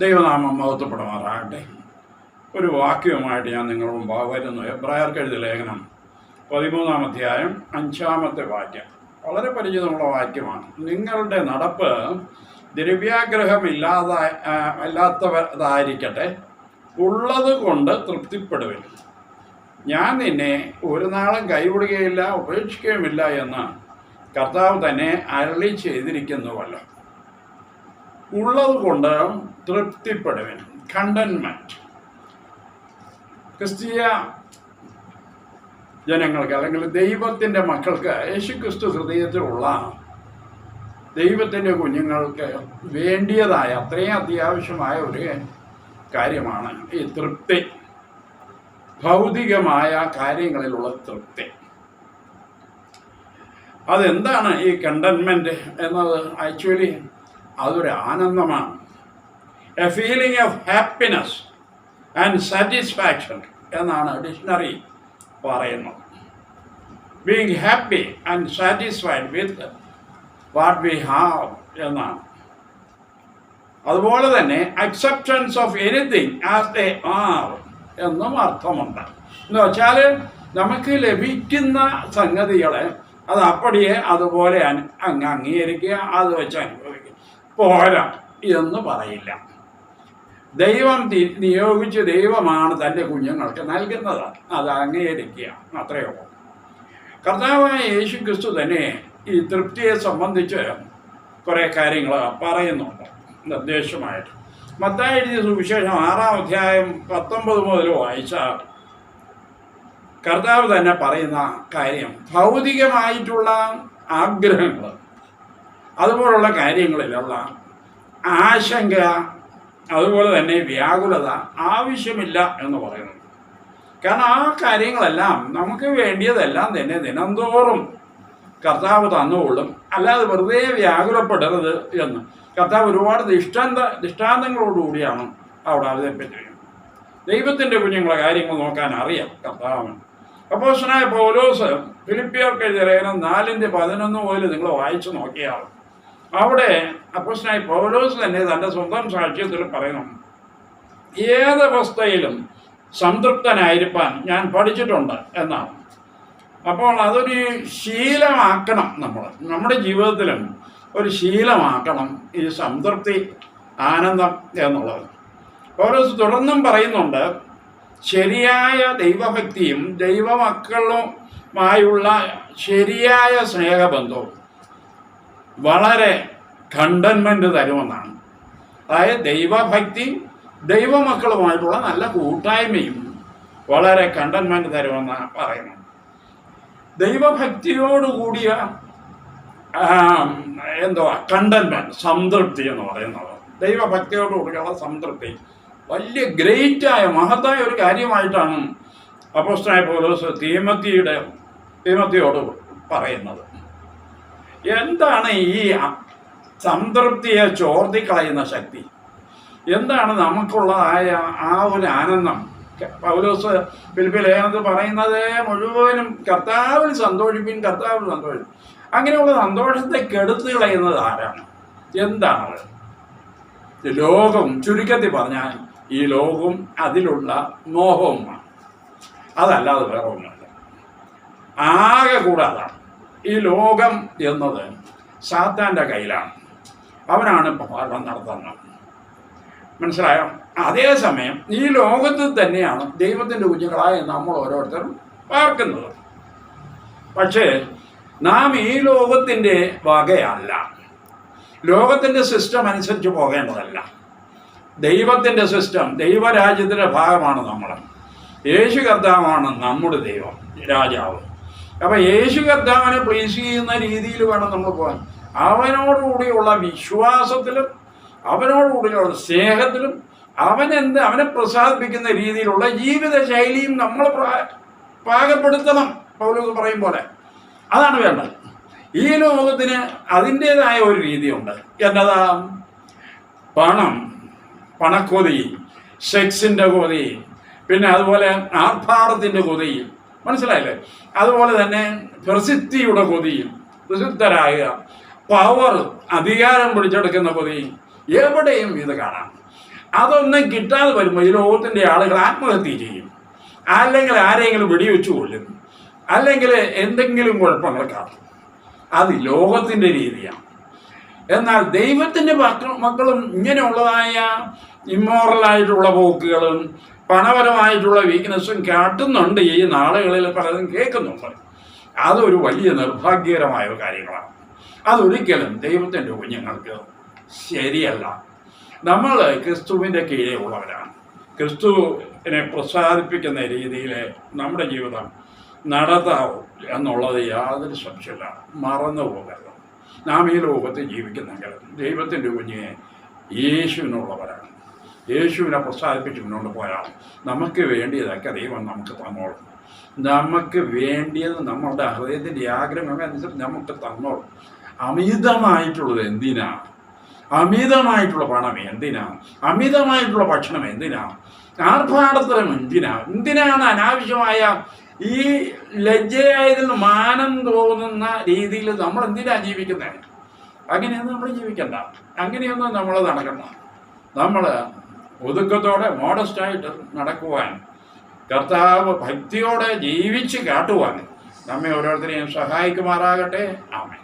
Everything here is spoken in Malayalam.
ദൈവനാമം മഹത്വപ്പെടുമാറാകട്ടെ. ഒരു വാക്യവുമായിട്ട് ഞാൻ നിങ്ങളുടെ മുമ്പാകെ വരുന്നു. എബ്രായർക്ക് എഴുതിയ ലേഖനം 13-ാം അധ്യായം 5-ാമത്തെ വാക്യം വളരെ പരിചിതമുള്ള വാക്യമാണ്. നിങ്ങളുടെ നടപ്പ് ദ്രവ്യാഗ്രഹമില്ലാത്തതായിരിക്കട്ടെ, ഉള്ളത് കൊണ്ട് തൃപ്തിപ്പെടുവിൻ. ഞാൻ നിന്നെ ഒരു നാളും കൈവിടുകയില്ല, ഉപേക്ഷിക്കുകയുമില്ല എന്ന് കർത്താവ് തന്നെ അരുളി ചെയ്തിരിക്കുന്നുവല്ലോ. ഉള്ളത് കൊണ്ട് തൃപ്തിപ്പെടുവിൻ, കണ്ടൻമെൻറ്റ്. ക്രിസ്തീയ ജനങ്ങൾക്ക് അല്ലെങ്കിൽ ദൈവത്തിൻ്റെ മക്കൾക്ക്, യേശുക്രിസ്തു ഹൃദയത്തിലുള്ള ദൈവത്തിൻ്റെ കുഞ്ഞുങ്ങൾക്ക് വേണ്ടിയതായ അത്രയും അത്യാവശ്യമായ ഒരു കാര്യമാണ് ഈ തൃപ്തി, ഭൗതികമായ കാര്യങ്ങളിലുള്ള തൃപ്തി. അതെന്താണ് ഈ കണ്ടൻമെൻറ്റ് എന്നത്? ആക്ച്വലി അതൊരു ആനന്ദമാണ്. A feeling of happiness and satisfaction എന്നാണ് ഡിക്ഷണറി പറയുന്നത്. Being happy and satisfied with what we have എന്നാണ്. അതുപോലെ തന്നെ acceptance of anything as they are എന്നും അർത്ഥമുണ്ട്. എന്ന് വെച്ചാൽ നമുക്ക് ലഭിക്കുന്ന സംഗതികളെ അത് അപ്പടിയെ അതുപോലെ അങ്ങ് അംഗീകരിക്കുക, അത് വെച്ച് അനുഭവിക്കുക. പോരാ എന്ന് പറയില്ല. ദൈവം നിയോഗിച്ച് ദൈവമാണ് തൻ്റെ കുഞ്ഞുങ്ങൾക്ക് നൽകുന്നത്, അത് അംഗീകരിക്കുക, അത്രയോ. കർത്താവായ യേശുക്രിസ്തു തന്നെ ഈ തൃപ്തിയെ സംബന്ധിച്ച് കുറേ കാര്യങ്ങൾ പറയുന്നുണ്ട് നിർദ്ദേശമായിട്ട്. മത്തായി എഴുതിയ സുവിശേഷം 6-ാം അധ്യായം 19 മുതൽ വായിച്ചാൽ കർത്താവ് തന്നെ പറയുന്ന കാര്യം, ഭൗതികമായിട്ടുള്ള ആഗ്രഹങ്ങൾ അതുപോലുള്ള കാര്യങ്ങളിലുള്ള ആശങ്ക, അതുപോലെ തന്നെ വ്യാകുലത ആവശ്യമില്ല എന്ന് പറയുന്നു. കാരണം ആ കാര്യങ്ങളെല്ലാം നമുക്ക് വേണ്ടിയതെല്ലാം തന്നെ ദിനംതോറും കർത്താവ് തന്നുകൊള്ളും, അല്ലാതെ വെറുതെ വ്യാകുലപ്പെടരുത് എന്ന് കർത്താവ് ഒരുപാട് ദൃഷ്ടാന്തങ്ങളോടുകൂടിയാണ് അവിടെ അവതരിപ്പിച്ചിരിക്കുന്നത്. ദൈവത്തിൻ്റെ കുഞ്ഞുങ്ങളെ കാര്യങ്ങൾ നോക്കാൻ അറിയാം കർത്താവിന്. അപ്പോസ്തലനായ പൗലോസ് ഫിലിപ്പിയർക്ക് എഴുതിയ ലേഖനം 4:11 മുതൽ നിങ്ങൾ വായിച്ചു നോക്കിയാൽ അവിടെ അപ്പോസ്തലനായ പൗലോസ് തന്നെ തൻ്റെ സ്വന്തം സാക്ഷ്യത്തിൽ പറയുന്നു, ഏതവസ്ഥയിലും സംതൃപ്തനായിരിക്കാൻ ഞാൻ പഠിച്ചിട്ടുണ്ട് എന്നാണ്. അപ്പോൾ അതൊരു ശീലമാക്കണം, നമ്മുടെ ജീവിതത്തിലും ഒരു ശീലമാക്കണം ഈ സംതൃപ്തി, ആനന്ദം എന്നുള്ളത്. പൗലോസ് തുടർന്നും പറയുന്നുണ്ട്, ശരിയായ ദൈവഭക്തിയും ദൈവമക്കളുമായുള്ള ശരിയായ സ്നേഹബന്ധവും വളരെ കണ്ടൻമെൻറ്റ് തരുമെന്നാണ്. അതായത് ദൈവഭക്തി, ദൈവമക്കളുമായിട്ടുള്ള നല്ല കൂട്ടായ്മയും വളരെ കണ്ടൻമെൻറ്റ് തരുമെന്നാണ് പറയുന്നത്. ദൈവഭക്തിയോടുകൂടിയ കണ്ടൻമെൻറ്റ്, സംതൃപ്തി എന്ന് പറയുന്നത്, ദൈവഭക്തിയോടുകൂടിയുള്ള സംതൃപ്തി വലിയ ഗ്രേറ്റായ മഹത്തായ ഒരു കാര്യമായിട്ടാണ് അപ്പോസ്തലനായ പൗലോസ് തീമോത്തിയോട് പറയുന്നത്. എന്താണ് ഈ സംതൃപ്തിയെ ചോർത്തിക്കളയുന്ന ശക്തി? എന്താണ് നമുക്കുള്ളതായ ആ ഒരു ആനന്ദം? പൗലോസ് ഫിലിപ്പി ലേഖനത്തിൽ പറയുന്നത് മുഴുവനും കർത്താവിൽ സന്തോഷിപ്പിൻ, കർത്താവിൽ സന്തോഷിക്കും. അങ്ങനെയുള്ള സന്തോഷത്തെ കെടുത്തു കളയുന്നത് ആരാണ്? എന്താണത്? ലോകം, ചുരുക്കത്തിൽ പറഞ്ഞാൽ ഈ ലോകവും അതിലുള്ള മോഹവുമാണ്. അതല്ലാതെ വേറെ ഒന്നുമില്ല. ആകെ കൂടാതാണ്. ഈ ലോകം എന്നത് സാത്താൻ്റെ കയ്യിലാണ്. അവനാണ് ഭരണം നടത്തുന്നത്. മനസ്സിലായോ? അതേസമയം ഈ ലോകത്തിൽ തന്നെയാണ് ദൈവത്തിൻ്റെ കുഞ്ഞുങ്ങളായ നമ്മൾ ഓരോരുത്തരും പാർക്കുന്നത്. പക്ഷേ നാം ഈ ലോകത്തിൻ്റെ വകയല്ല. ലോകത്തിൻ്റെ സിസ്റ്റം അനുസരിച്ച് പോകേണ്ടതല്ല. ദൈവത്തിൻ്റെ സിസ്റ്റം, ദൈവരാജ്യത്തിൻ്റെ ഭാഗമാണ് നമ്മൾ. യേശു കർത്താവാണ് നമ്മുടെ ദൈവം, രാജാവ്. അപ്പം യേശു കർത്താവിനെ പ്ലീസ് ചെയ്യുന്ന രീതിയിൽ വേണം നമ്മൾ പോകാൻ. അവനോടുകൂടിയുള്ള വിശ്വാസത്തിലും അവനോടുകൂടിയുള്ള സ്നേഹത്തിലും അവനെ പ്രസാദിപ്പിക്കുന്ന രീതിയിലുള്ള ജീവിത ശൈലിയും നമ്മൾ പാകപ്പെടുത്തണം. പൗലോസ് പറയും പോലെ അതാണ് വേണ്ടത്. ഈ ലോകത്തിന് അതിൻ്റേതായ ഒരു രീതിയുണ്ട്. എന്നതാ? പണക്കൊതി, സെക്സിൻ്റെ കൊതി, പിന്നെ അതുപോലെ ആർഭാടത്തിൻ്റെ കൊതിയും, മനസ്സിലായില്ലേ? അതുപോലെ തന്നെ പ്രസിദ്ധിയുടെ കൊതിയും, പ്രസിദ്ധരാകുക, പവർ, അധികാരം പിടിച്ചെടുക്കുന്ന കൊതിയും എവിടെയും ഇത് കാണാം. അതൊന്നും കിട്ടാതെ വരുമ്പോൾ ഈ ലോകത്തിൻ്റെ ആളുകൾ ആത്മഹത്യ ചെയ്യും, അല്ലെങ്കിൽ ആരെങ്കിലും വെടിവെച്ച് കൊല്ലും, അല്ലെങ്കിൽ എന്തെങ്കിലും കുഴപ്പങ്ങൾ കാണും. അത് ലോകത്തിൻ്റെ രീതിയാണ്. എന്നാൽ ദൈവത്തിൻ്റെ മക്കളും ഇങ്ങനെയുള്ളതായ ഇമ്മോറലായിട്ടുള്ള പോക്കുകളും പണപരമായിട്ടുള്ള വീക്ക്നെസ്സും കാട്ടുന്നുണ്ട്. ഈ നാളുകളിൽ പലതും കേൾക്കുന്നുണ്ട്. അതൊരു വലിയ നിർഭാഗ്യകരമായ കാര്യങ്ങളാണ്. അതൊരിക്കലും ദൈവത്തിൻ്റെ കുഞ്ഞുങ്ങൾക്ക് ശരിയല്ല. നമ്മൾ ക്രിസ്തുവിൻ്റെ കീഴേ ഉള്ളവരാണ്. ക്രിസ്തുവിനെ പ്രസാദിപ്പിക്കുന്ന രീതിയിൽ നമ്മുടെ ജീവിതം നടത്താവും എന്നുള്ളത് യാതൊരു സംശയമില്ല. മറന്നു പോകരുത്. നാം ഈ ലോകത്തിൽ ജീവിക്കുന്നെങ്കിൽ ദൈവത്തിൻ്റെ കുഞ്ഞിനെ യേശുവിനുള്ളവരാണ്. യേശുവിനെ പ്രസാദിപ്പിച്ച് മുന്നോട്ട് പോയാൽ നമുക്ക് വേണ്ടിയതൊക്കെ ദൈവം നമുക്ക് തന്നോളും. നമുക്ക് വേണ്ടിയത് നമ്മളുടെ ഹൃദയത്തിൻ്റെ ആഗ്രഹം അനുസരിച്ച് നമുക്ക് തന്നോളും. അമിതമായിട്ടുള്ളത് എന്തിനാണ്? അമിതമായിട്ടുള്ള പണം എന്തിനാണ്? അമിതമായിട്ടുള്ള ഭക്ഷണം എന്തിനാണ്? ആർഭാടത്തരം എന്തിനാണ് അനാവശ്യമായ ഈ ലജ്ജയായതിൽ മാനം തോന്നുന്ന രീതിയിൽ നമ്മൾ എന്തിനാണ് ജീവിക്കുന്നത്? അങ്ങനെയൊന്നും നമ്മൾ ജീവിക്കണ്ട. അങ്ങനെയൊന്നും നമ്മൾ നടക്കണ്ട. നമ്മൾ ഒതുക്കത്തോടെ മോഡസ്റ്റായിട്ട് നടക്കുവാൻ, കർത്താവ് ഭക്തിയോടെ ജീവിച്ച് കാട്ടുവാൻ നമ്മെ ഓരോരുത്തരെയും സഹായിക്കുമാറാകട്ടെ. ആമേൻ.